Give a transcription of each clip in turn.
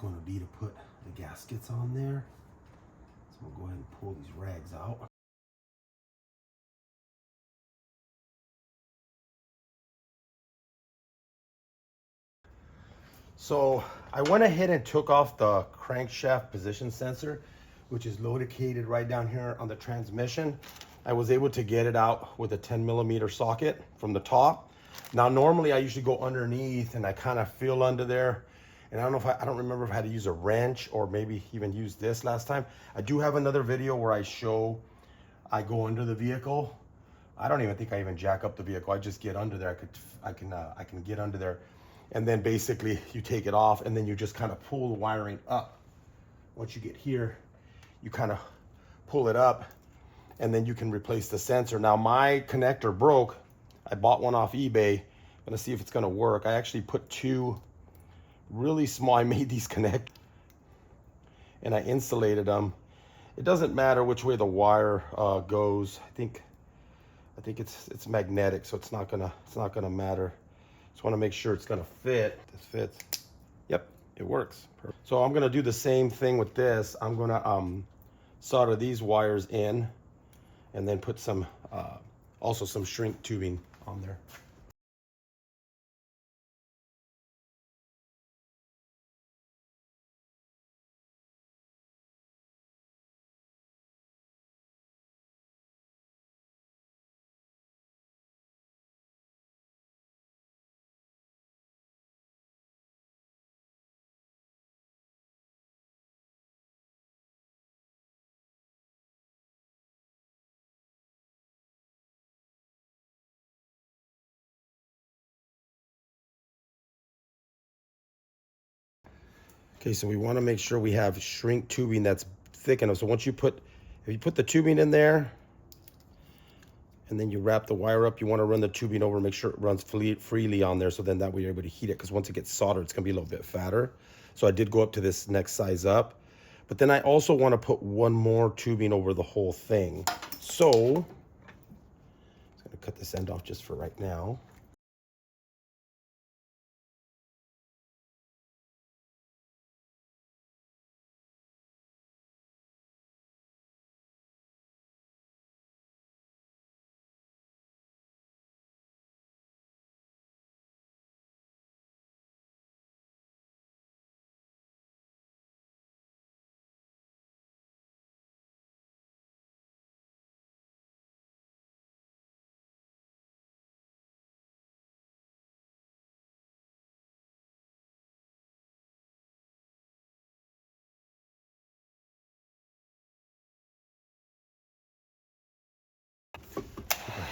going to be to put the gaskets on there. So we'll go ahead and pull these rags out. So I went ahead and took off the crankshaft position sensor, which is located right down here on the transmission. I was able to get it out with a 10mm socket from the top. Now, normally I usually go underneath and I kind of feel under there. And I don't know if I don't remember if I had to use a wrench or maybe even use this last time. I do have another video where I show I go under the vehicle. I don't even think I even jack up the vehicle. I just get under there. I can get under there. And then basically you take it off and then you just kind of pull the wiring up. Once you get here, you kind of pull it up and then you can replace the sensor. Now my connector broke. I bought one off eBay. I'm gonna see if it's gonna work. I actually put two really small, I made these connect and I insulated them. It doesn't matter which way the wire goes. I think it's magnetic, so it's not gonna matter. Just want to make sure it's gonna fit. This fits. Yep, it works. Perfect. So I'm gonna do the same thing with this. I'm gonna solder these wires in and then put some also some shrink tubing on there. Okay, so we want to make sure we have shrink tubing that's thick enough. So once if you put the tubing in there and then you wrap the wire up, you want to run the tubing over, make sure it runs freely on there. So then that way you're able to heat it, because once it gets soldered, it's going to be a little bit fatter. So I did go up to this next size up, but then I also want to put one more tubing over the whole thing. So I'm going to cut this end off just for right now.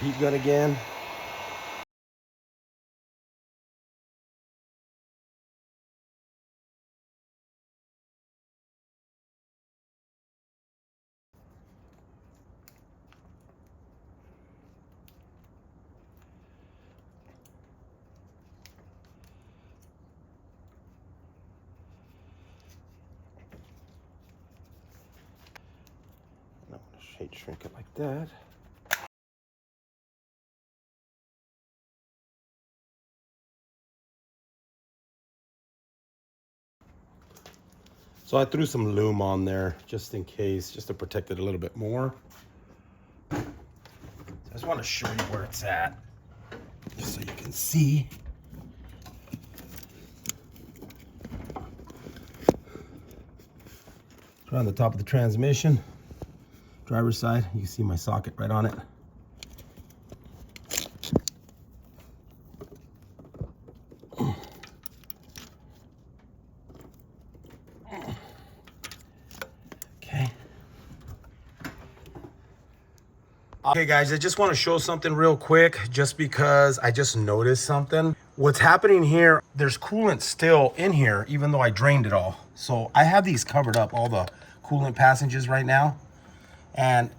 Heat gun again. I'm going to shrink it like that. So I threw some loom on there just in case, just to protect it a little bit more. So I just want to show you where it's at, just so you can see. It's right on the top of the transmission, driver's side. You can see my socket right on it. Okay guys, I just want to show something real quick, just because I just noticed something. What's happening here, there's coolant still in here, even though I drained it all. So I have these covered up, all the coolant passages right now. And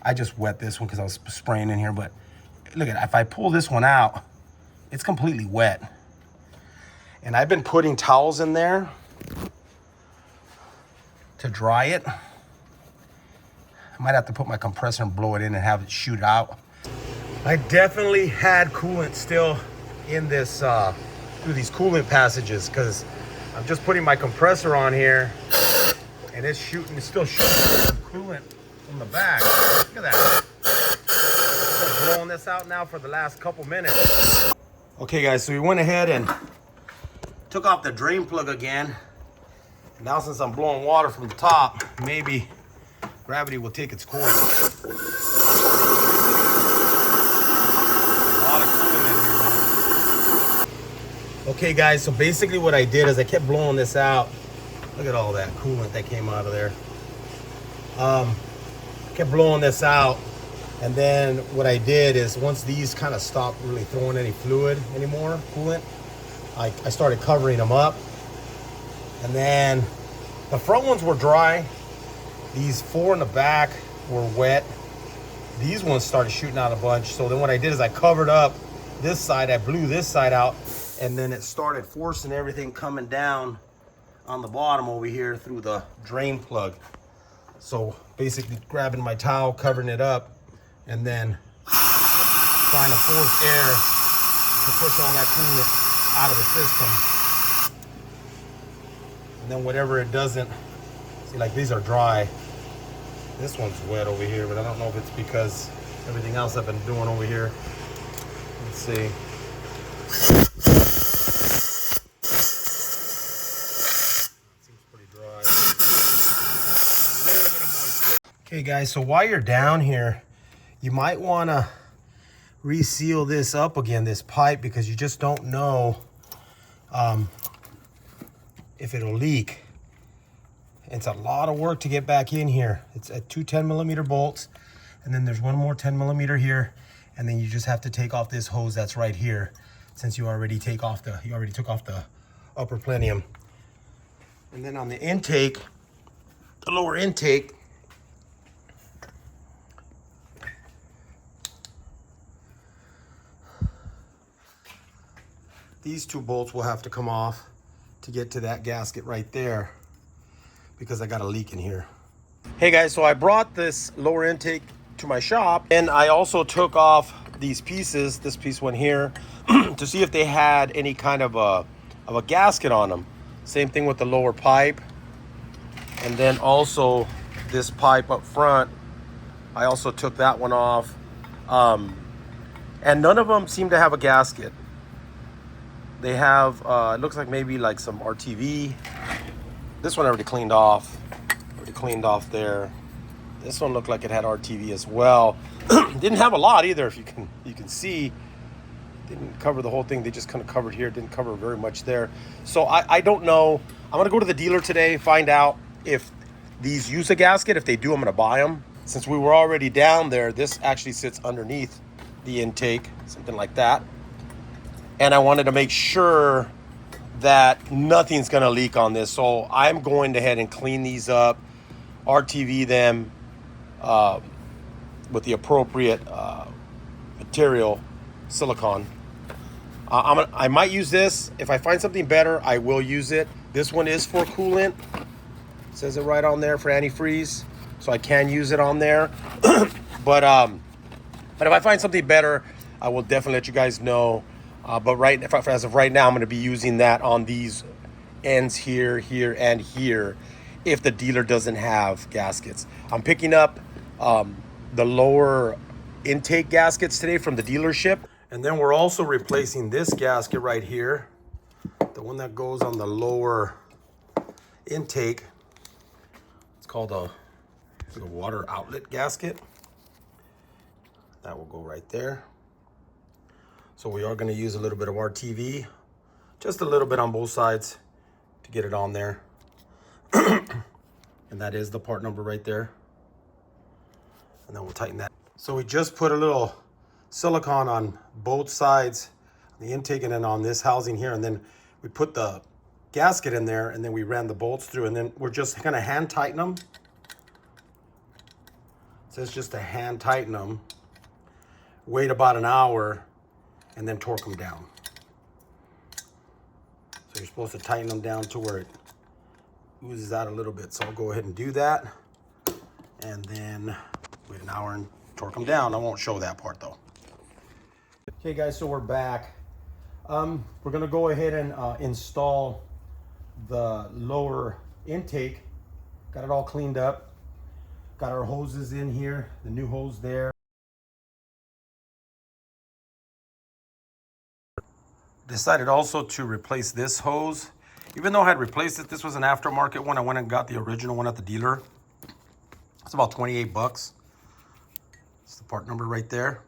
I just wet this one because I was spraying in here. But look at it, if I pull this one out, it's completely wet. And I've been putting towels in there to dry it. I might have to put my compressor and blow it in and have it shoot out. I definitely had coolant still in this, through these coolant passages, because I'm just putting my compressor on here, and it's still shooting coolant from the back. Look at that. I'm blowing this out now for the last couple minutes. Okay guys, so we went ahead and took off the drain plug again. Now since I'm blowing water from the top, maybe gravity will take its course. A lot of coolant in here, man. Okay guys, so basically what I did is I kept blowing this out. Look at all that coolant that came out of there. Kept blowing this out, and then what I did is once these kind of stopped really throwing any fluid anymore, coolant, I started covering them up. And then the front ones were dry. These 4 in the back were wet. These ones started shooting out a bunch. So then what I did is I covered up this side, I blew this side out, and then it started forcing everything coming down on the bottom over here through the drain plug. So basically grabbing my towel, covering it up, and then trying to force air to push all that coolant out of the system. And then whatever it doesn't, see, like these are dry. This one's wet over here, but I don't know if it's because everything else I've been doing over here. Let's see. Seems pretty dry. A little bit of moisture. Okay guys, so while you're down here, you might want to reseal this up again, this pipe, because you just don't know if it'll leak. It's a lot of work to get back in here. It's at 2 10mm bolts, and then there's one more 10mm here, and then you just have to take off this hose that's right here, since you already took off the upper plenum. And then on the intake, the lower intake, these 2 bolts will have to come off to get to that gasket right there, because I got a leak in here. Hey guys, so I brought this lower intake to my shop, and I also took off these pieces. This piece went here to see if they had any kind of a gasket on them. Same thing with the lower pipe, and then also this pipe up front. I also took that one off, and none of them seem to have a gasket. They have, it looks like maybe like some RTV. This one I already cleaned off. Already cleaned off there. This one looked like it had RTV as well. Didn't have a lot either, if you can see. Didn't cover the whole thing. They just kind of covered here. Didn't cover very much there. So I don't know. I'm gonna go to the dealer today, find out if these use a gasket. If they do, I'm gonna buy them. Since we were already down there, this actually sits underneath the intake, something like that. And I wanted to make sure that nothing's gonna leak on this. So I'm going ahead and clean these up, RTV them with the appropriate material, silicone. I might use this. If I find something better, I will use it. This one is for coolant. It says it right on there for antifreeze. So I can use it on there. But if I find something better, I will definitely let you guys know. But as of right now, I'm going to be using that on these ends here, here, and here, if the dealer doesn't have gaskets. I'm picking up the lower intake gaskets today from the dealership. And then we're also replacing this gasket right here, the one that goes on the lower intake. It's called a water outlet gasket. That will go right there. So we are going to use a little bit of RTV, just a little bit on both sides to get it on there. And that is the part number right there. And then we'll tighten that. So we just put a little silicone on both sides, the intake and then on this housing here. And then we put the gasket in there, and then we ran the bolts through, and then we're just going to hand tighten them. It says just to hand tighten them, wait about an hour, and then torque them down. So you're supposed to tighten them down to where it oozes out a little bit. So I'll go ahead and do that, and then wait an hour and torque them down. I won't show that part though. Okay guys, so we're back. We're gonna go ahead and install the lower intake. Got it all cleaned up. Got our hoses in here, the new hose there. Decided also to replace this hose. Even though I had replaced it, this was an aftermarket one. I went and got the original one at the dealer. It's about 28 bucks. It's the part number right there.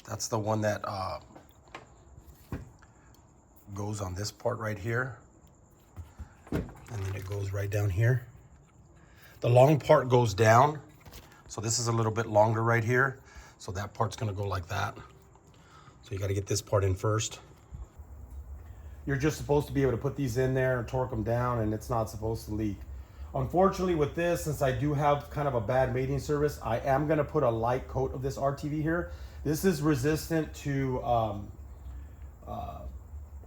That's the one that goes on this part right here. And then it goes right down here. The long part goes down. So this is a little bit longer right here. So that part's gonna go like that. So you gotta get this part in first. You're just supposed to be able to put these in there and torque them down, and it's not supposed to leak. Unfortunately with this, since I do have kind of a bad mating service, I am gonna put a light coat of this RTV here. This is resistant to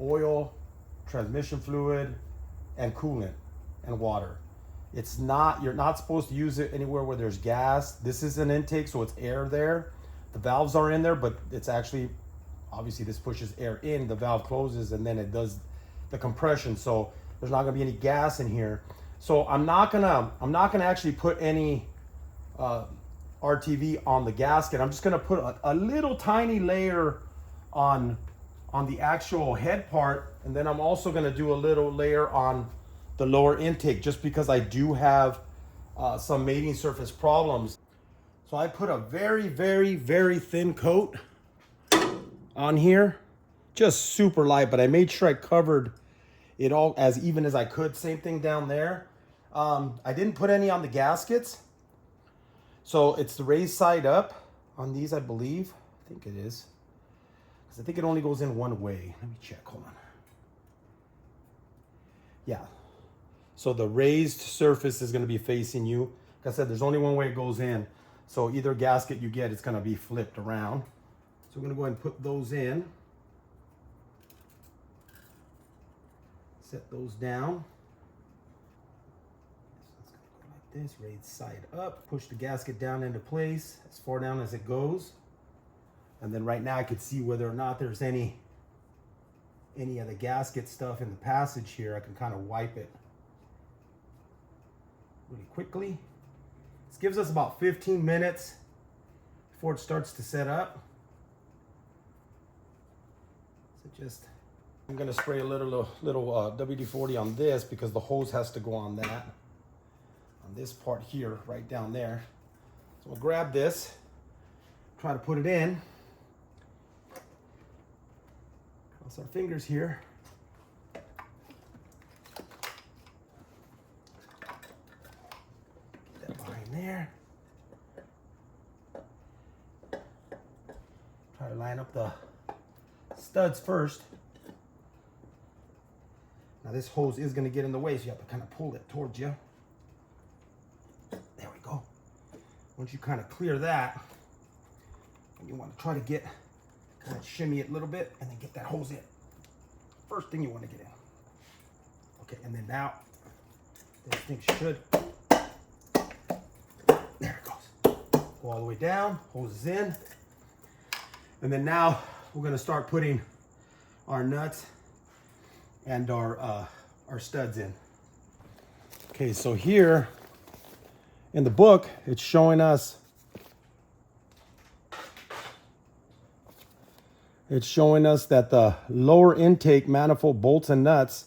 oil, transmission fluid, and coolant and water. It's not, you're not supposed to use it anywhere where there's gas. This is an intake, so it's air there. The valves are in there, but it's actually, obviously this pushes air in, the valve closes, and then it does the compression. So there's not gonna be any gas in here. So I'm not gonna actually put any RTV on the gasket. I'm just gonna put a little tiny layer on the actual head part, and then I'm also gonna do a little layer on the lower intake, just because I do have some mating surface problems. So I put a very, very, very thin coat on here, just super light, but I made sure I covered it all as even as I could. Same thing down there. I didn't put any on the gaskets. So it's the raised side up on these, I believe. I think it is. Because I think it only goes in one way. Let me check, hold on. Yeah. So the raised surface is gonna be facing you. Like I said, there's only one way it goes in. So either gasket you get, it's gonna be flipped around. So we're gonna go ahead and put those in. Set those down. So it's gonna go like this, raise side up, push the gasket down into place, as far down as it goes. And then right now I could see whether or not there's any of the gasket stuff in the passage here. I can kind of wipe it really quickly. This gives us about 15 minutes before it starts to set up. So just, I'm gonna spray a little WD-40 on this because the hose has to go on that, on this part here, right down there. So we'll grab this, try to put it in. Cross our fingers here. Get that behind there. Try to line up the studs first. Now this hose is going to get in the way, so you have to kind of pull it towards you. There we go. Once you kind of clear that, you want to try to get, kind of shimmy it a little bit and then get that hose in. First thing you want to get in. Okay, and then now, this thing should, there it goes. Go all the way down, hose is in. And then now we're going to start putting our nuts and our studs in. Okay, so here in the book, it's showing us that the lower intake manifold bolts and nuts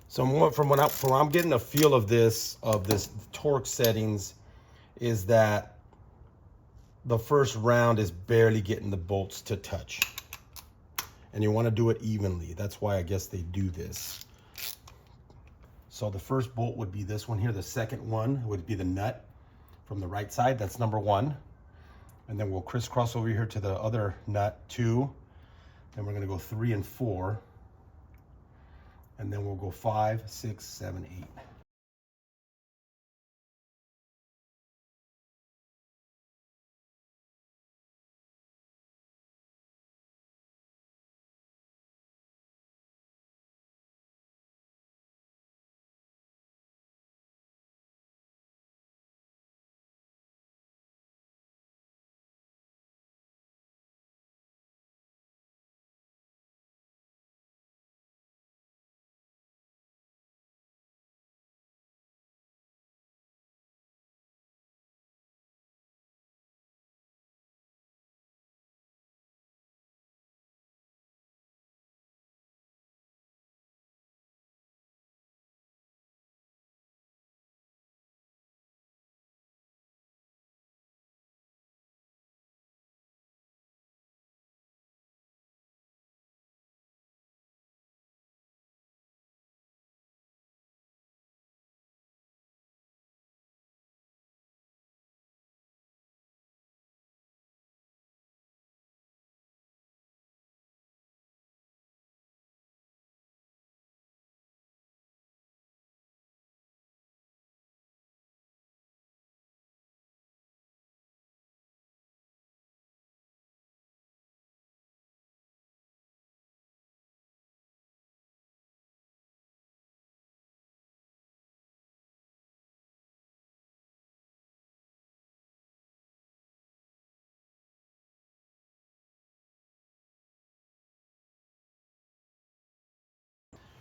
from what I'm getting a feel of this torque settings is that the first round is barely getting the bolts to touch, and you want to do it evenly. That's why I guess they do this. So the first bolt would be this one here. The second one would be the nut from the right side. That's number 1. And then we'll crisscross over here to the other nut, 2. Then we're going to go 3 and 4. And then we'll go 5, 6, 7, 8.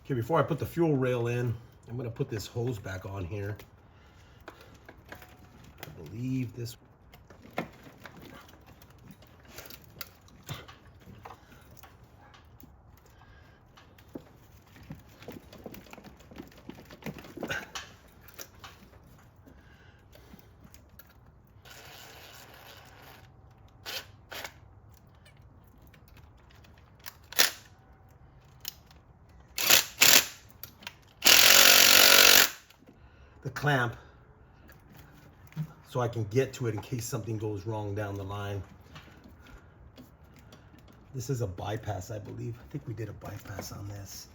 Okay, before I put the fuel rail in, I'm gonna put this hose back on here. I believe this. The clamp so I can get to it in case something goes wrong down the line. This is a bypass, I believe. I think we did a bypass on this.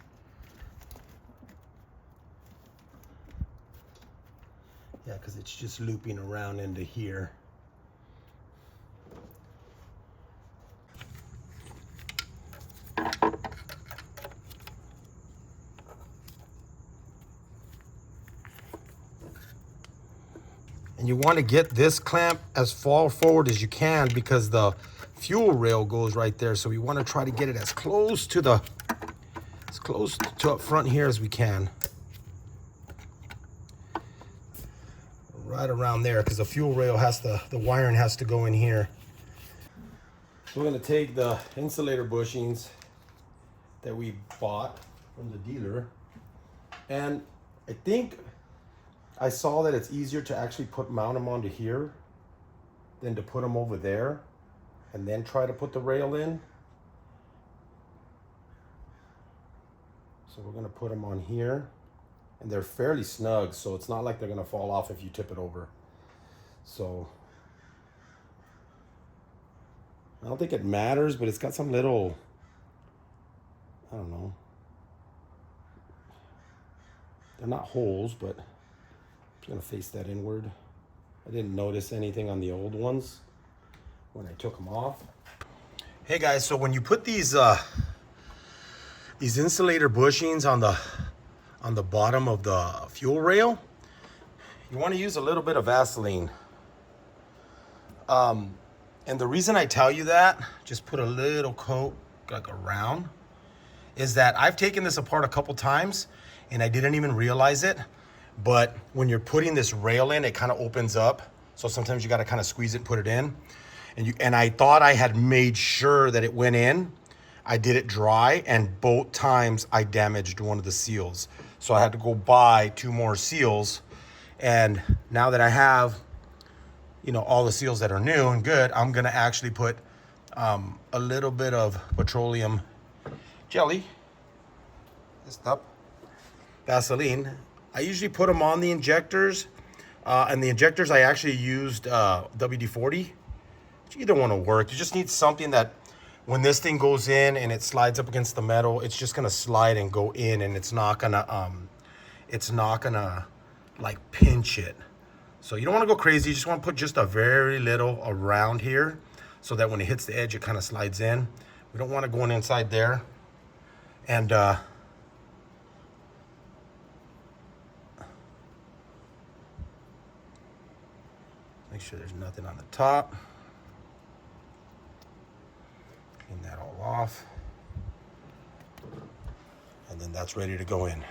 Yeah, because it's just looping around into here. And you want to get this clamp as far forward as you can because the fuel rail goes right there. So we want to try to get it as close to up front here as we can. Right around there, because the fuel rail the wiring has to go in here. So we're going to take the insulator bushings that we bought from the dealer, and I think I saw that it's easier to actually mount them onto here than to put them over there and then try to put the rail in. So we're going to put them on here, and they're fairly snug, so it's not like they're going to fall off if you tip it over. So I don't think it matters, but it's got some little, I don't know, they're not holes, but I'm gonna face that inward. I didn't notice anything on the old ones when I took them off. Hey guys, so when you put these insulator bushings on the bottom of the fuel rail, you want to use a little bit of Vaseline. And the reason I tell you that, just put a little coat like around, is that I've taken this apart a couple times and I didn't even realize it. But when you're putting this rail in, it kind of opens up. So sometimes you got to kind of squeeze it and put it in. And I thought I had made sure that it went in. I did it dry, and both times I damaged one of the seals. So I had to go buy 2 more seals. And now that I have, you know, all the seals that are new and good, I'm going to actually put a little bit of petroleum jelly, Vaseline. I usually put them on the injectors, and the injectors I actually used WD-40. Either one will work. You just need something that when this thing goes in and it slides up against the metal, it's just gonna slide and go in, and it's not gonna like pinch it. So you don't want to go crazy. You just want to put just a very little around here so that when it hits the edge, it kind of slides in. We don't want it going inside there. And make sure there's nothing on the top. Clean that all off. And then that's ready to go in.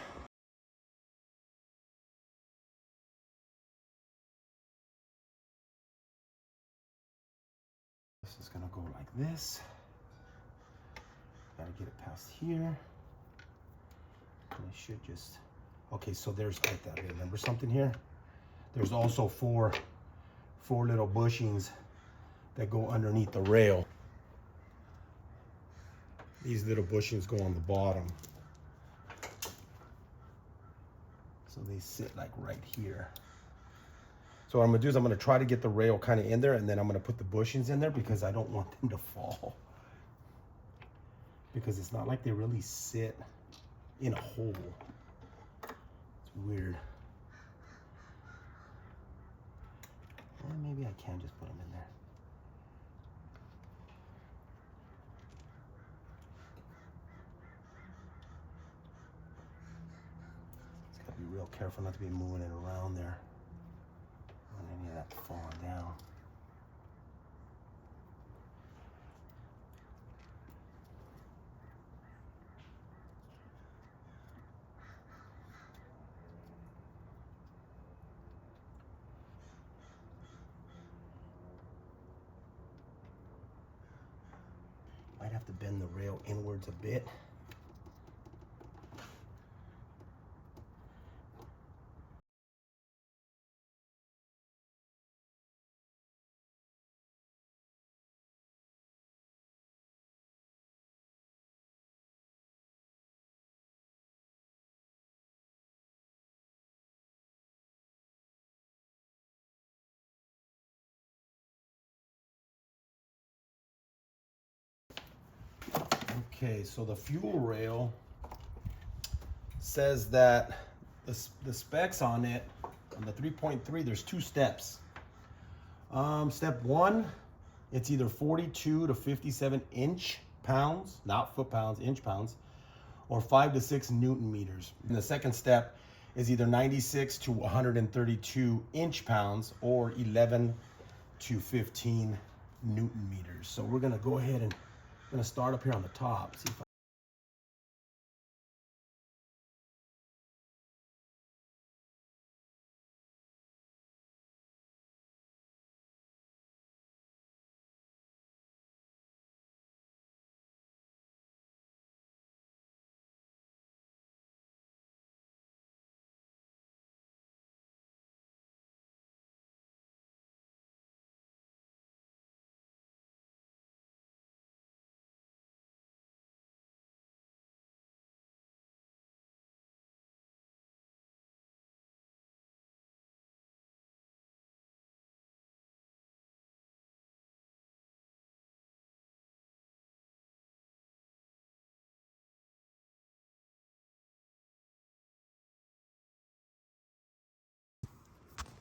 This is gonna go like this. Gotta get it past here. And I should just, okay, so there's like that. Remember something here? There's also four little bushings that go underneath the rail. These little bushings go on the bottom. So they sit like right here. So what I'm gonna do is I'm gonna try to get the rail kind of in there, and then I'm gonna put the bushings in there because I don't want them to fall. Because it's not like they really sit in a hole. It's weird. Or maybe I can just put them in there. Just gotta be real careful not to be moving it around there. I don't want any of that falling down. have to bend the rail inwards a bit. Okay, so the fuel rail says that the specs on it, on the 3.3, there's 2 steps. Step 1, it's either 42 to 57 inch-pounds, not foot-pounds, inch-pounds, or 5 to 6 Newton-meters. And the second step is either 96 to 132 inch-pounds, or 11 to 15 Newton-meters. So we're gonna go ahead and I'm gonna start up here on the top. See if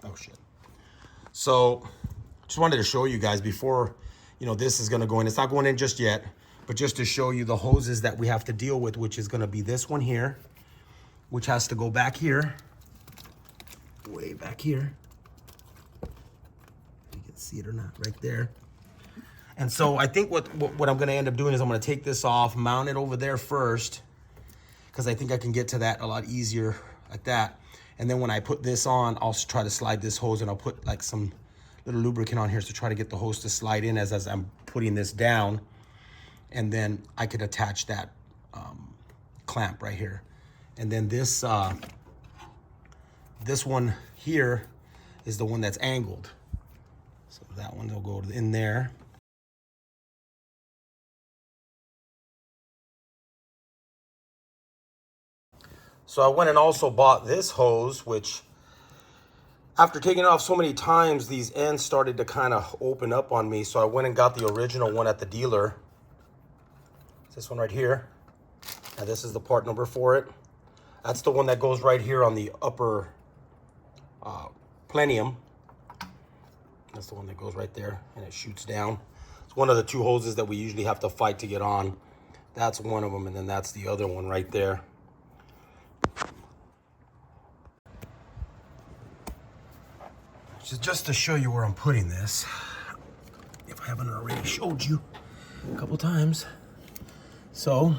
oh shit. So just wanted to show you guys before, this is gonna go in. It's not going in just yet, but just to show you the hoses that we have to deal with, which is gonna be this one here, which has to go back here, way back here. You can see it or not, right there. And so I think what I'm gonna end up doing is I'm gonna take this off, mount it over there first, because I think I can get to that a lot easier like that. And then when I put this on, I'll try to slide this hose, and I'll put like some little lubricant on here to try to get the hose to slide in as I'm putting this down. And then I could attach that clamp right here. And then this one here is the one that's angled. So that one will go in there. So I went and also bought this hose, which after taking it off so many times, these ends started to kind of open up on me. So I went and got the original one at the dealer. This one right here. Now this is the part number for it. That's the one that goes right here on the upper plenum. That's the one that goes right there and it shoots down. It's one of the 2 hoses that we usually have to fight to get on. That's one of them, and then that's the other one right there. Just to show you where I'm putting this, if I haven't already showed you a couple times. So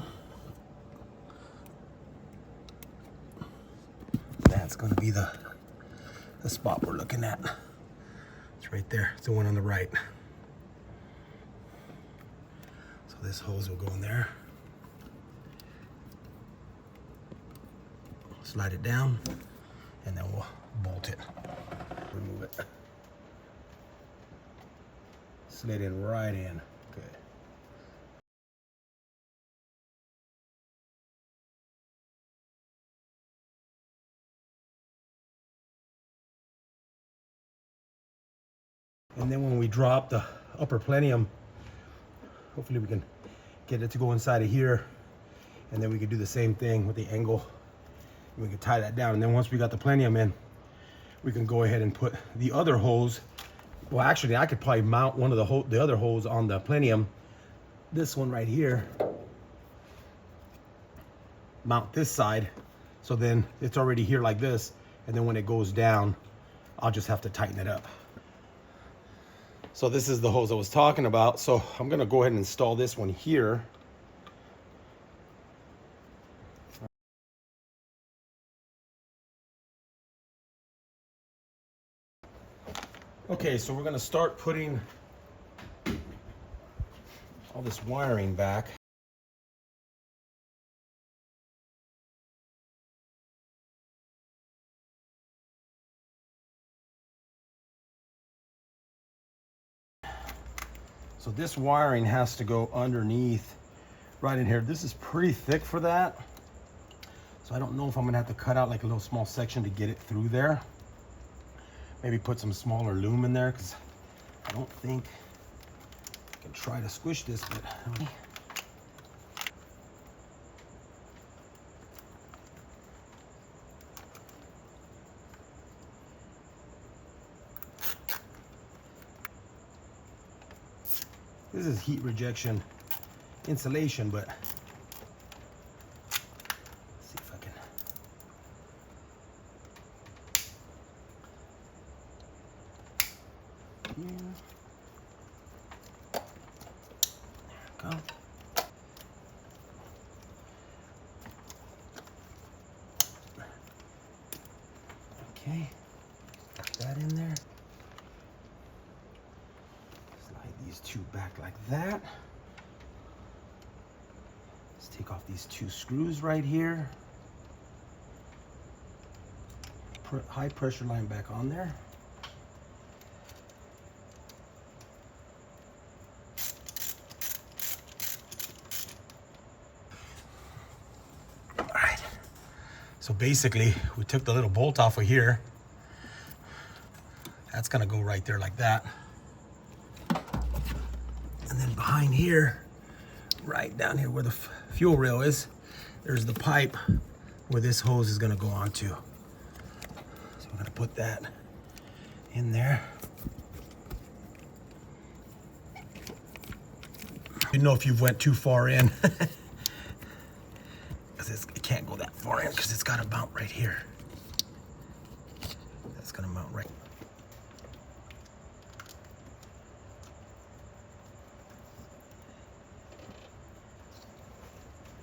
that's going to be the spot we're looking at. It's right there. It's the one on the right. So this hose will go in there. Slide it down, and then we'll bolt it. Remove it. Slid it right in. Good. And then when we drop the upper plenum, hopefully we can get it to go inside of here, and then we can do the same thing with the angle. We can tie that down, and then once we got the plenum in, we can go ahead and put the other hose. Well, actually, I could probably mount one of the other hose on the plenum. This one right here. Mount this side, so then it's already here like this, and then when it goes down, I'll just have to tighten it up. So this is the hose I was talking about. So I'm gonna go ahead and install this one here. Okay, so we're gonna start putting all this wiring back. So this wiring has to go underneath right in here. This is pretty thick for that. So I don't know if I'm gonna have to cut out like a little small section to get it through there. Maybe put some smaller loom in there, because I don't think I can try to squish this, but this is heat rejection insulation, but let's see if I can. Here. There we go. Okay, got that in there. Slide these two back like that. Let's take off these two screws right here. Put high pressure line back on there. All right. So basically, we took the little bolt off of here. That's gonna go right there like that. And then behind here, right down here where the fuel rail is, there's the pipe where this hose is gonna go onto. So we're gonna put that in there. You know if you've went too far in, because it can't go that far in because it's got to mount right here. That's gonna mount right.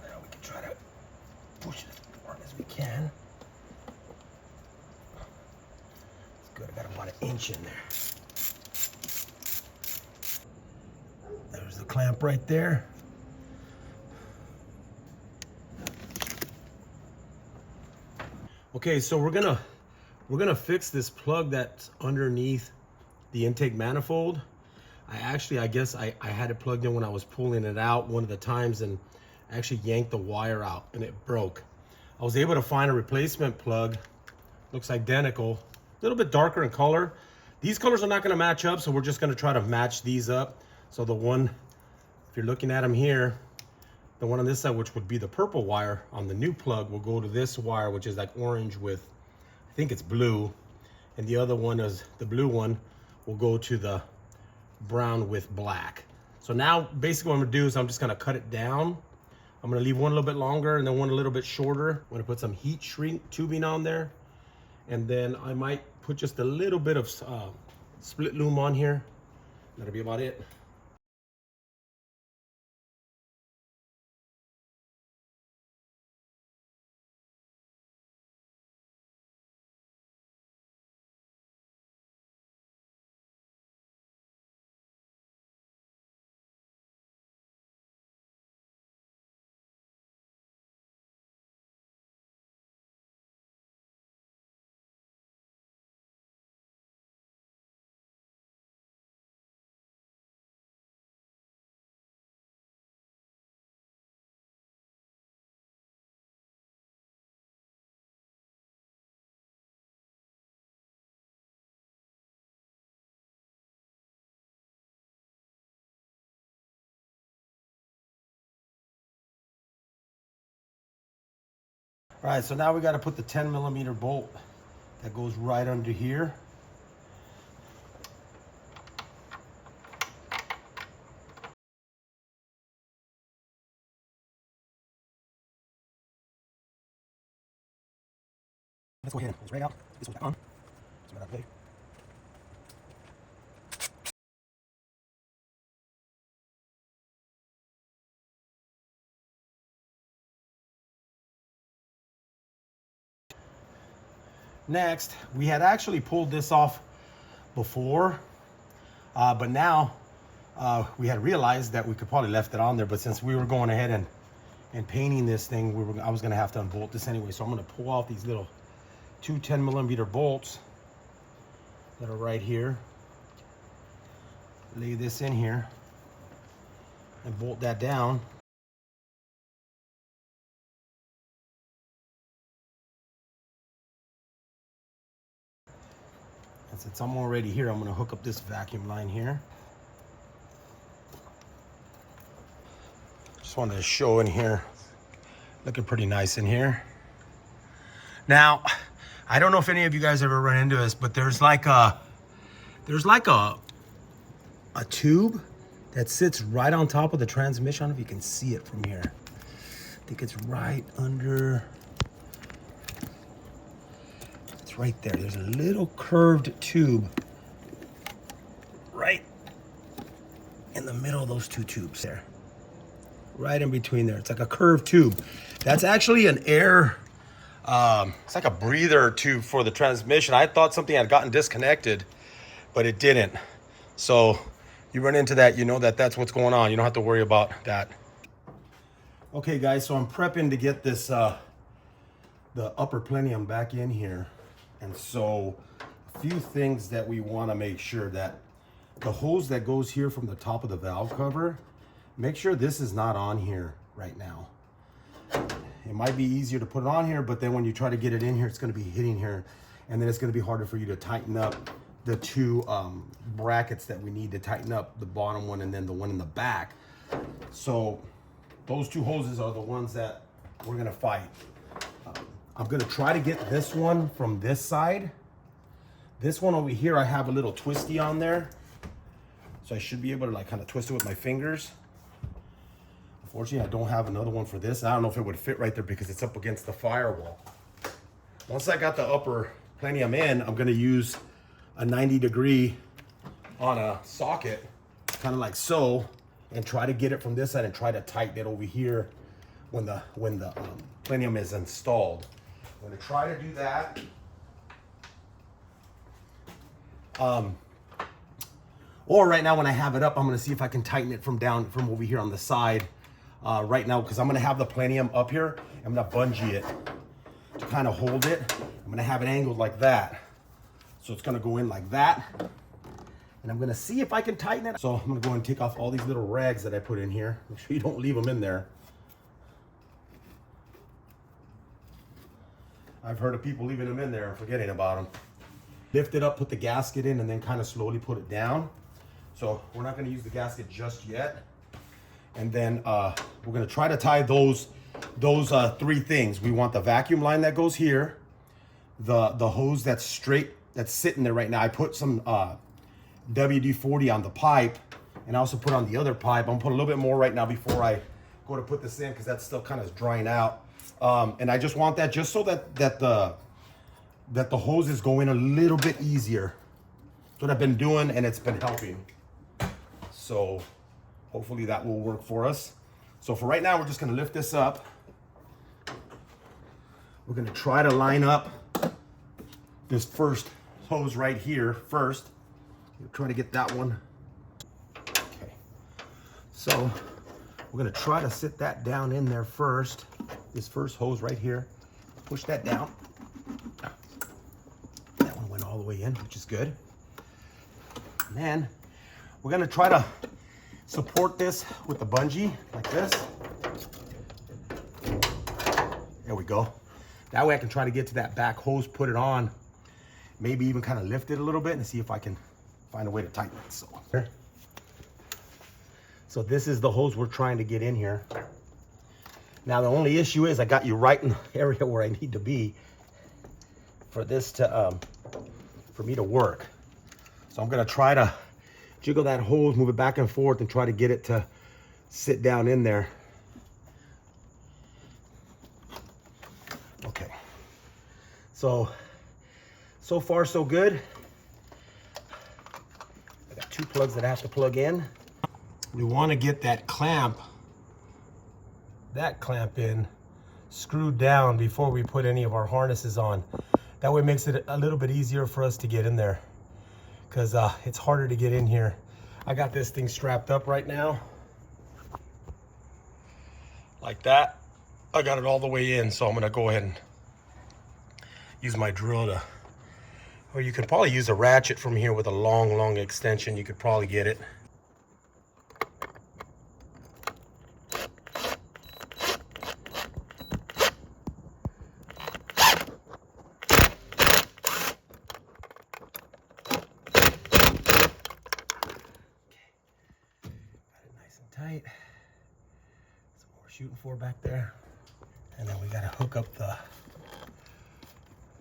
Now we can try to push it as far as we can. It's good. I got about an inch in there. There's the clamp right there. Okay, so we're gonna fix this plug that's underneath the intake manifold. I guess I had it plugged in when I was pulling it out one of the times, and I actually yanked the wire out and it broke. I was able to find a replacement plug. Looks identical, a little bit darker in color. These colors are not gonna match up, so we're just gonna try to match these up. So the one, if you're looking at them here, the one on this side, which would be the purple wire on the new plug, will go to this wire, which is like orange with, I think it's blue. And the other one is, the blue one will go to the brown with black. So now basically what I'm gonna do is I'm just gonna cut it down. I'm gonna leave one a little bit longer and then one a little bit shorter. I'm gonna put some heat shrink tubing on there. And then I might put just a little bit of split loom on here. That'll be about it. All right, so now we got to put the 10mm bolt that goes right under here. Let's go ahead and right out. This one's back on. So we got that. Next, we had actually pulled this off before, but now we had realized that we could probably left it on there, but since we were going ahead and painting this thing, I was gonna have to unbolt this anyway. So I'm gonna pull off these little two 10mm bolts that are right here. Lay this in here and bolt that down. And since I'm already here, I'm gonna hook up this vacuum line here. Just wanted to show in here, looking pretty nice in here. Now, I don't know if any of you guys ever run into this, but there's like a tube that sits right on top of the transmission. I don't know if you can see it from here. I think it's right under, it's right there. There's a little curved tube right in the middle of those two tubes there. Right in between there. It's like a curved tube. That's actually an air, it's like a breather tube for the transmission. I thought something had gotten disconnected, but it didn't. So you run into that, you know that that's what's going on. You don't have to worry about that. Okay guys, so I'm prepping to get this, the upper plenum back in here. And so a few things that we want to make sure that the hose that goes here from the top of the valve cover, make sure this is not on here right now. It might be easier to put it on here, but then when you try to get it in here, it's going to be hitting here, and then it's going to be harder for you to tighten up the two brackets that we need to tighten up, the bottom one and then the one in the back. So those two hoses are the ones that we're going to fight. I'm going to try to get this one from this side. This one over here, I have a little twisty on there, so I should be able to like kind of twist it with my fingers. Unfortunately, I don't have another one for this. I don't know if it would fit right there because it's up against the firewall. Once I got the upper plenum in, I'm gonna use a 90-degree on a socket, kind of like so, and try to get it from this side and try to tighten it over here when the plenum is installed. I'm gonna try to do that. Or right now when I have it up, I'm gonna see if I can tighten it from over here on the side. Right now, because I'm gonna have the plenum up here, I'm gonna bungee it to kind of hold it. I'm gonna have it angled like that. So it's gonna go in like that. And I'm gonna see if I can tighten it. So I'm gonna go and take off all these little rags that I put in here. Make sure you don't leave them in there. I've heard of people leaving them in there and forgetting about them. Lift it up, put the gasket in, and then kind of slowly put it down. So we're not gonna use the gasket just yet. And then we're gonna try to tie those three things. We want the vacuum line that goes here, the hose that's straight, that's sitting there right now. I put some WD-40 on the pipe, and I also put on the other pipe. I'm gonna put a little bit more right now before I go to put this in, because that's still kind of drying out. And I just want that just so that the hoses go in a little bit easier. That's what I've been doing, and it's been helping. So hopefully that will work for us. So for right now, we're just gonna lift this up. We're gonna try to line up this first hose right here first. We're trying to get that one. Okay. So we're gonna try to sit that down in there first. This first hose right here. Push that down. That one went all the way in, which is good. And then we're gonna try to support this with the bungee like this. There we go. That way I can try to get to that back hose, put it on, maybe even kind of lift it a little bit and see if I can find a way to tighten it. So this is the hose we're trying to get in here. Now the only issue is I got you right in the area where I need to be for this to, for me to work. So I'm gonna try to jiggle that hose, move it back and forth, and try to get it to sit down in there. Okay. So far so good. I got two plugs that I have to plug in. We want to get that clamp in screwed down before we put any of our harnesses on. That way it makes it a little bit easier for us to get in there, because it's harder to get in here. I got this thing strapped up right now. Like that. I got it all the way in, so I'm gonna go ahead and use my drill to, or you could probably use a ratchet from here with a long extension. You could probably get it. Tight. That's what we're shooting for back there. And then we got to hook up the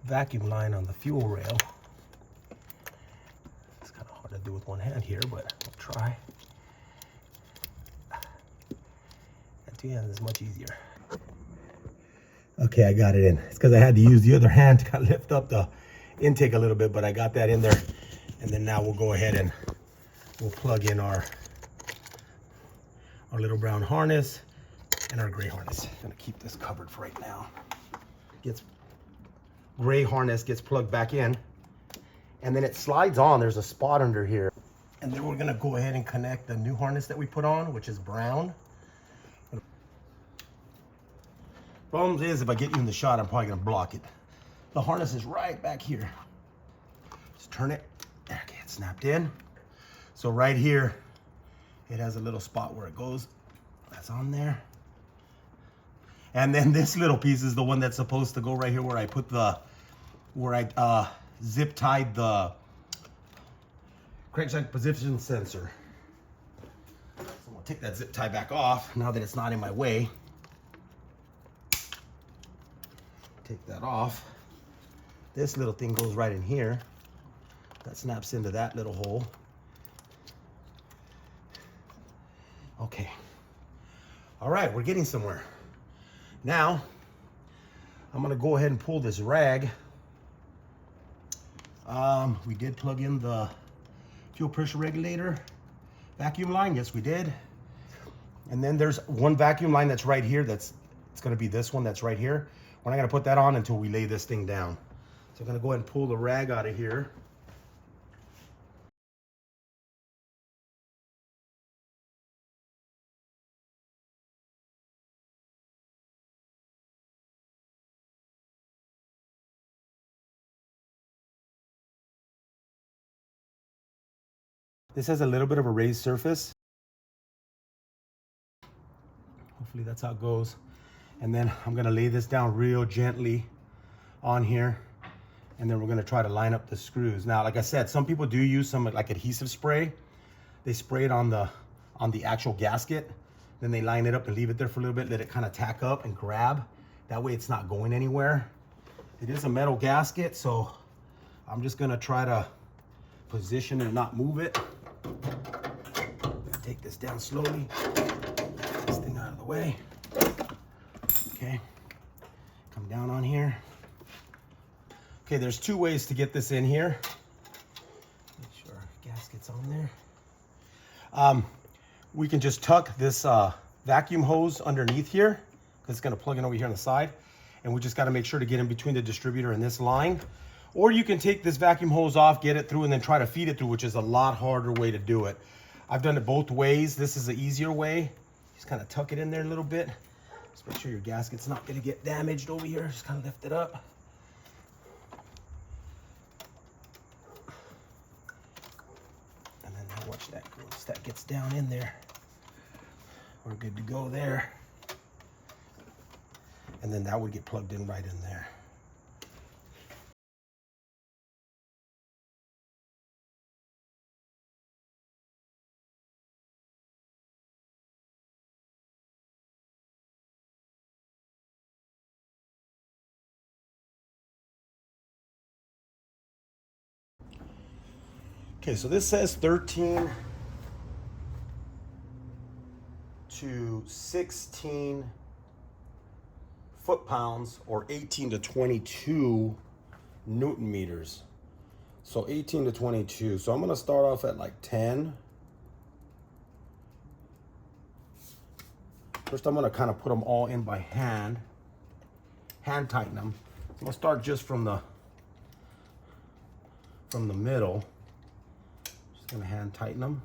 vacuum line on the fuel rail. It's kind of hard to do with one hand here, but we'll try. And two hands is much easier. Okay, I got it in. It's because I had to use the other hand to kind of lift up the intake a little bit, but I got that in there. And then now we'll go ahead and we'll plug in our little brown harness and our gray harness. I'm gonna keep this covered for right now. Gray harness gets plugged back in, and then it slides on. There's a spot under here. And then we're gonna go ahead and connect the new harness that we put on, which is brown. Problem is, if I get you in the shot, I'm probably gonna block it. The harness is right back here. Just turn it. There, okay, it's snapped in. So right here, it has a little spot where it goes. That's on there. And then this little piece is the one that's supposed to go right here where I put zip tied the crankshaft position sensor. So I'm gonna take that zip tie back off now that it's not in my way. Take that off. This little thing goes right in here. That snaps into that little hole. Okay. All right, we're getting somewhere. Now, I'm gonna go ahead and pull this rag. We did plug in the fuel pressure regulator vacuum line. Yes, we did. And then there's one vacuum line that's right here. It's gonna be this one that's right here. We're not gonna put that on until we lay this thing down. So I'm gonna go ahead and pull the rag out of here. This has a little bit of a raised surface. Hopefully that's how it goes. And then I'm gonna lay this down real gently on here. And then we're gonna try to line up the screws. Now, like I said, some people do use some like adhesive spray. They spray it on the actual gasket. Then they line it up and leave it there for a little bit, let it kind of tack up and grab. That way it's not going anywhere. It is a metal gasket, so I'm just gonna try to position and not move it. Take this down slowly. Get this thing out of the way. Okay, come down on here. Okay, there's two ways to get this in here. Make sure our gasket's on there. We can just tuck this vacuum hose underneath here, because it's gonna plug in over here on the side. And we just gotta make sure to get in between the distributor and this line. Or you can take this vacuum hose off, get it through, and then try to feed it through, which is a lot harder way to do it. I've done it both ways. This is the easier way. Just kind of tuck it in there a little bit. Just make sure your gasket's not gonna get damaged over here. Just kind of lift it up. And then now watch that. Once that gets down in there, we're good to go there. And then that would get plugged in right in there. Okay, so this says 13 to 16 foot-pounds or 18 to 22 Newton meters. So 18 to 22. So I'm gonna start off at like 10. First, I'm gonna kind of put them all in by hand tighten them. I'm gonna start just from the middle. Just gonna hand tighten them.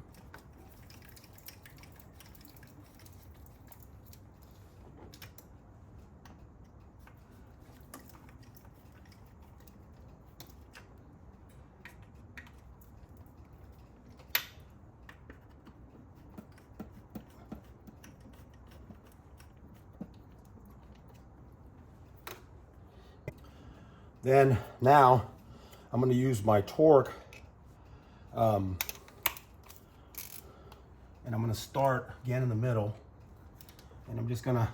Then now I'm going to use my torque, and I'm going to start again in the middle, and I'm just going to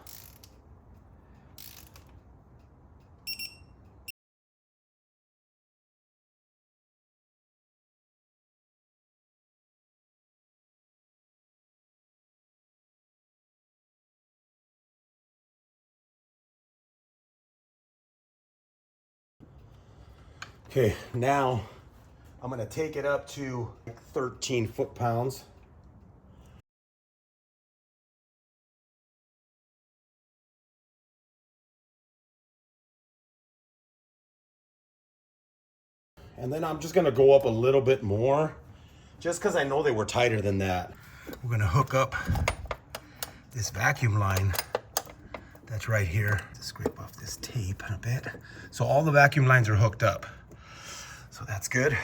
okay, now I'm going to take it up to 13 foot-pounds. And then I'm just going to go up a little bit more, just because I know they were tighter than that. We're going to hook up this vacuum line that's right here. Just scrape off this tape a bit. So all the vacuum lines are hooked up. So that's good.